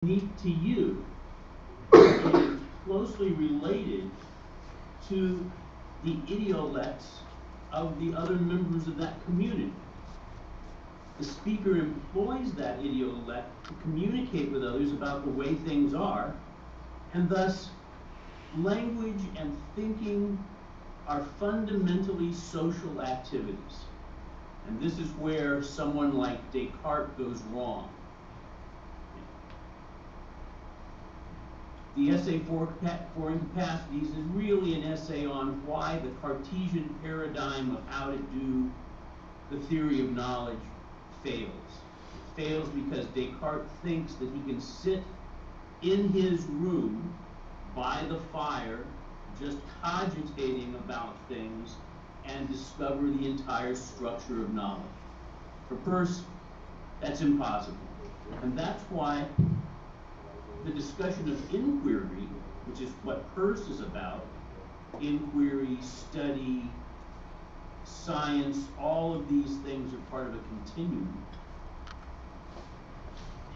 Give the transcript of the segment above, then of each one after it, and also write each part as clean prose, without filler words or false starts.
unique to you is closely related to the idiolects of the other members of that community. The speaker employs that idiolect to communicate with others about the way things are, and thus language and thinking are fundamentally social activities. And this is where someone like Descartes goes wrong. The essay for Incapacities is really an essay on why the Cartesian paradigm of how to do the theory of knowledge fails. It fails because Descartes thinks that he can sit in his room by the fire just cogitating about things and discover the entire structure of knowledge. For Peirce, that's impossible. And that's why the discussion of inquiry, which is what Peirce is about, inquiry, study, science, all of these things are part of a continuum,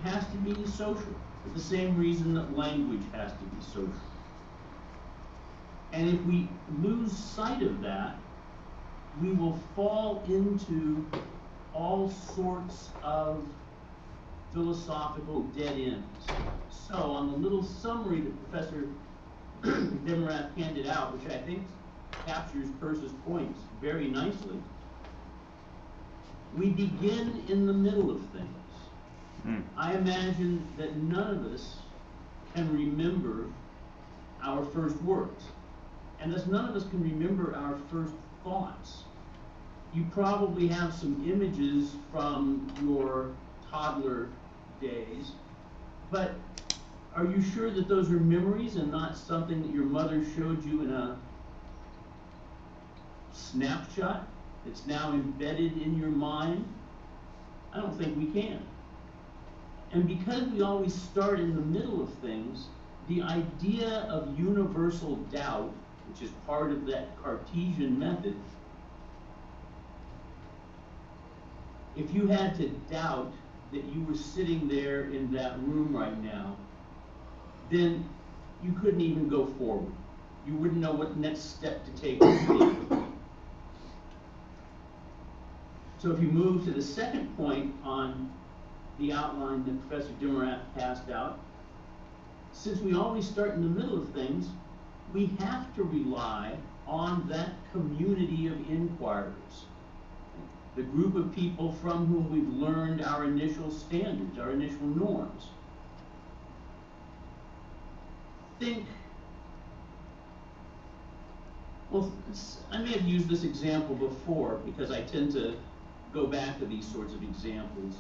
has to be social, for the same reason that language has to be social. And if we lose sight of that, we will fall into all sorts of philosophical dead ends. So on the little summary that Professor Demarath handed out, which I think captures Peirce's points very nicely, we begin in the middle of things. I imagine that none of us can remember our first words, and thus none of us can remember our first thoughts. You probably have some images from your toddler days, but are you sure that those are memories and not something that your mother showed you in a snapshot that's now embedded in your mind? I don't think we can. And because we always start in the middle of things, the idea of universal doubt, which is part of that Cartesian method, if you had to doubt that you were sitting there in that room right now, then you couldn't even go forward. You wouldn't know what next step to take would be. So if you move to the second point on the outline that Professor Demarath passed out, since we always start in the middle of things, we have to rely on that community of inquirers, the group of people from whom we've learned our initial standards, our initial norms. Well, I may have used this example before because I tend to go back to these sorts of examples.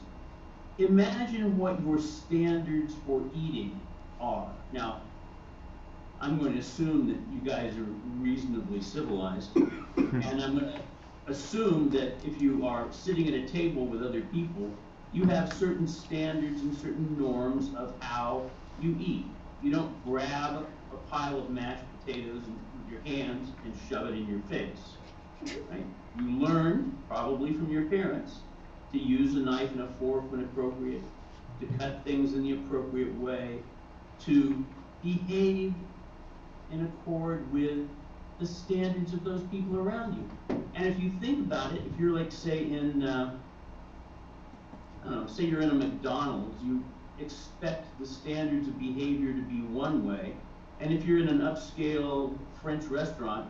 Imagine what your standards for eating are. Now, I'm going to assume that you guys are reasonably civilized, and I'm going to assume that if you are sitting at a table with other people, you have certain standards and certain norms of how you eat. You don't grab a pile of mashed potatoes with your hands and shove it in your face, right? You learn, probably from your parents, to use a knife and a fork when appropriate, to cut things in the appropriate way, to behave in accord with the standards of those people around you. And if you think about it, if you're like, say, in, I don't know, say you're in a McDonald's, you expect the standards of behavior to be one way. And if you're in an upscale French restaurant,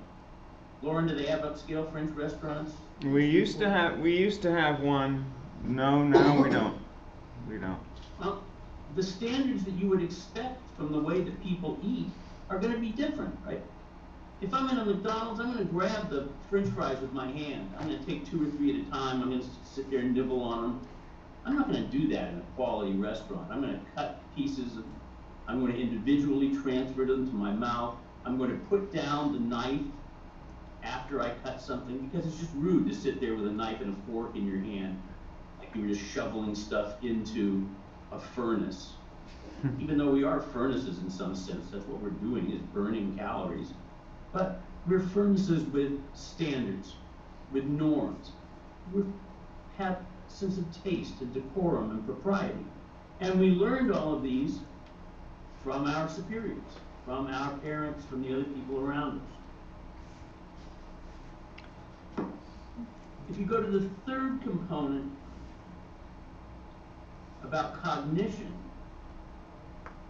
Lauren, do they have upscale French restaurants? We used to have one. No, now we don't. We don't. Well, the standards that you would expect from the way that people eat are going to be different, right? If I'm in a McDonald's, I'm going to grab the French fries with my hand. I'm going to take 2 or 3 at a time. I'm going to sit there and nibble on them. I'm not going to do that in a quality restaurant. I'm going to cut pieces. I'm going to individually transfer them to my mouth. I'm going to put down the knife after I cut something, because it's just rude to sit there with a knife and a fork in your hand like you were just shoveling stuff into a furnace. Even though we are furnaces in some sense, that's what we're doing, is burning calories. But we're furnaces with standards, with norms. We have a sense of taste and decorum and propriety. And we learned all of these from our superiors, from our parents, from the other people around us. If you go to the third component about cognition,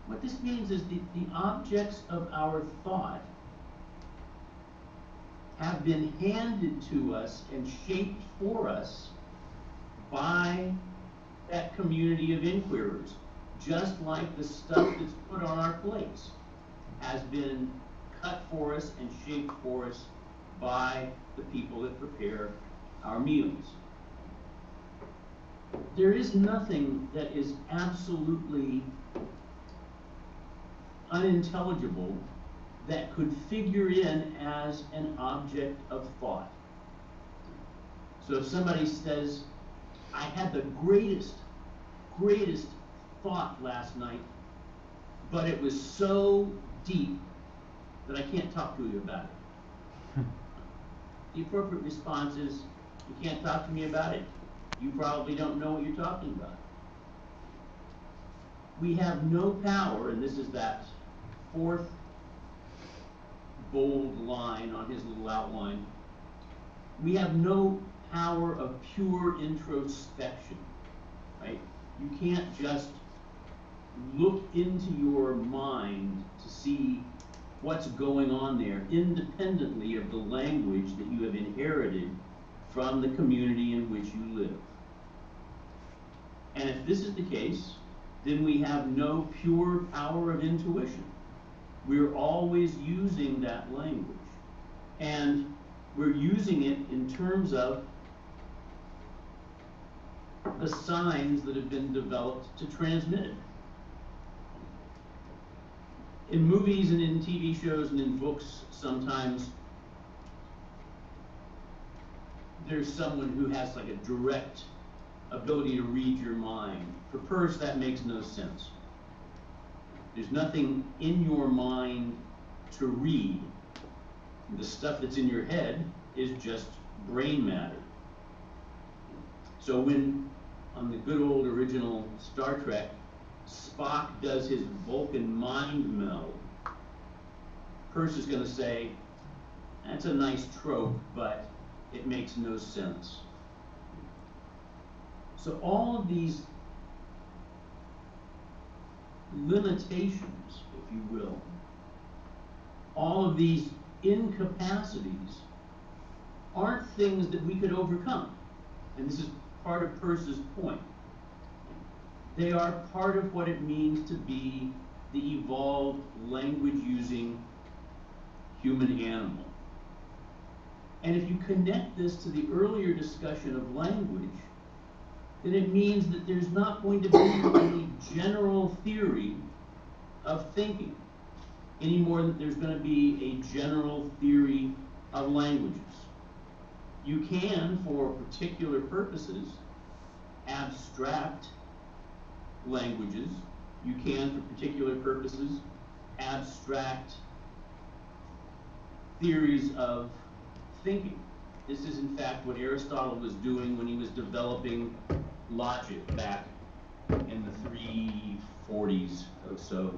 what this means is the objects of our thought have been handed to us and shaped for us by that community of inquirers, just like the stuff that's put on our plates has been cut for us and shaped for us by the people that prepare our meals. There is nothing that is absolutely unintelligible that could figure in as an object of thought. So if somebody says, I had the greatest thought last night, but it was so deep that I can't talk to you about it. The appropriate response is, you can't talk to me about it. You probably don't know what you're talking about. We have no power, and this is that fourth bold line on his little outline. We have no power of pure introspection, right? You can't just look into your mind to see what's going on there independently of the language that you have inherited from the community in which you live. And if this is the case, then we have no pure power of intuition. We're always using that language. And we're using it in terms of the signs that have been developed to transmit it. In movies and in TV shows and in books, sometimes there's someone who has like a direct ability to read your mind. For Peirce, that makes no sense. There's nothing in your mind to read. The stuff that's in your head is just brain matter. So when, on the good old original Star Trek, Spock does his Vulcan mind meld, Peirce is going to say, that's a nice trope, but it makes no sense. So all of these limitations, if you will, all of these incapacities aren't things that we could overcome. And this is part of Peirce's point. They are part of what it means to be the evolved language-using human animal. And if you connect this to the earlier discussion of language, then it means that there's not going to be any general theory of thinking, any more than there's going to be a general theory of languages. You can, for particular purposes, abstract languages. You can, for particular purposes, abstract theories of thinking. This is, in fact, what Aristotle was doing when he was developing logic back in the 340s or so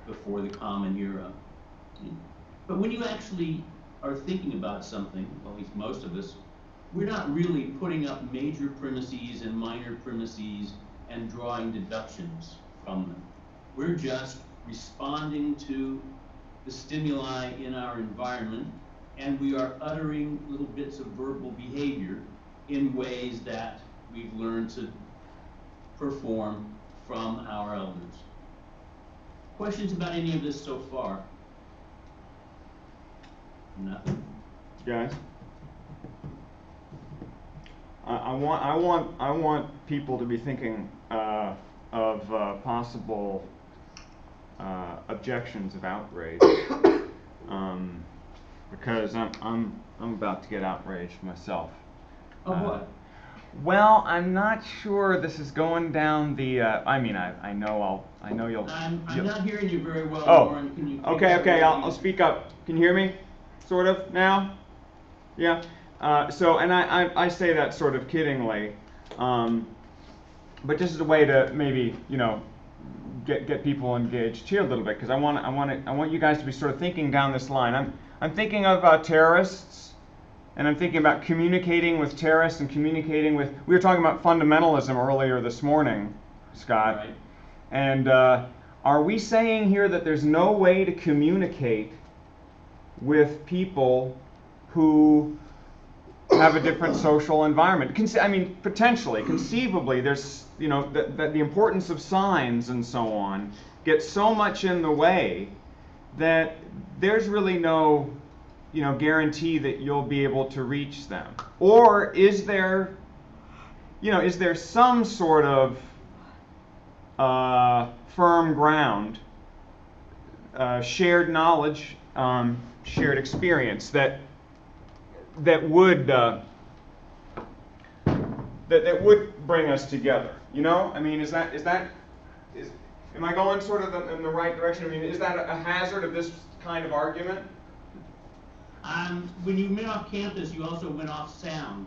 before the Common Era. But when you actually are thinking about something, well, at least most of us, we're not really putting up major premises and minor premises and drawing deductions from them. We're just responding to the stimuli in our environment, and we are uttering little bits of verbal behavior in ways that we've learned to perform from our elders. Questions about any of this so far? Nothing? Guys? I want people to be thinking of possible objections of outrage, because I'm about to get outraged myself. Of what? Well, I'm not sure this is going down the. I mean, I know you'll. I'm not hearing you very well, Oh, Lauren. Can you okay. I'll speak up. Can you hear me? Sort of now? Yeah. So, and I say that sort of kiddingly, but just as a way to maybe, get people engaged here a little bit, because I want you guys to be sort of thinking down this line. I'm thinking of terrorists, and I'm thinking about communicating with terrorists and communicating with. We were talking about fundamentalism earlier this morning, Scott. Right. And are we saying here that there's no way to communicate with people who have a different social environment? I mean, potentially, conceivably, there's, you know, that the importance of signs and so on gets so much in the way that there's really no, you know, guarantee that you'll be able to reach them. Or is there, you know, is there some sort of firm ground, shared knowledge, shared experience that would that would bring us together? You know, I mean, am I going sort of in the right direction? I mean, is that a hazard of this kind of argument? When you went off campus, you also went off sound,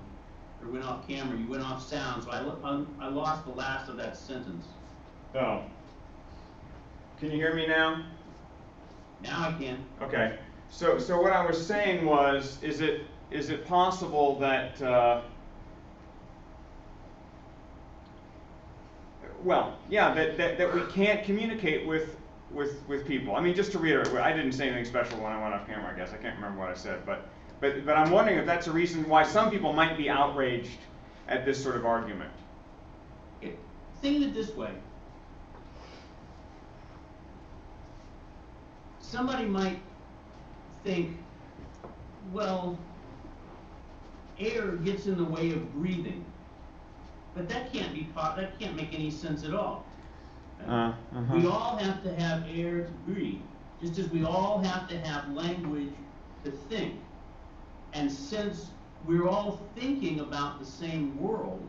or went off camera. You went off sound, so I lost the last of that sentence. Oh. Can you hear me now? Now I can. Okay. So what I was saying was, is it possible that that we can't communicate with people? I mean, just to reiterate, I didn't say anything special when I went off camera, I guess. I can't remember what I said, but I'm wondering if that's a reason why some people might be outraged at this sort of argument. Think of it this way. Somebody might think, well, air gets in the way of breathing, but that can't make any sense at all. We all have to have air to breathe, just as we all have to have language to think. And since we're all thinking about the same world,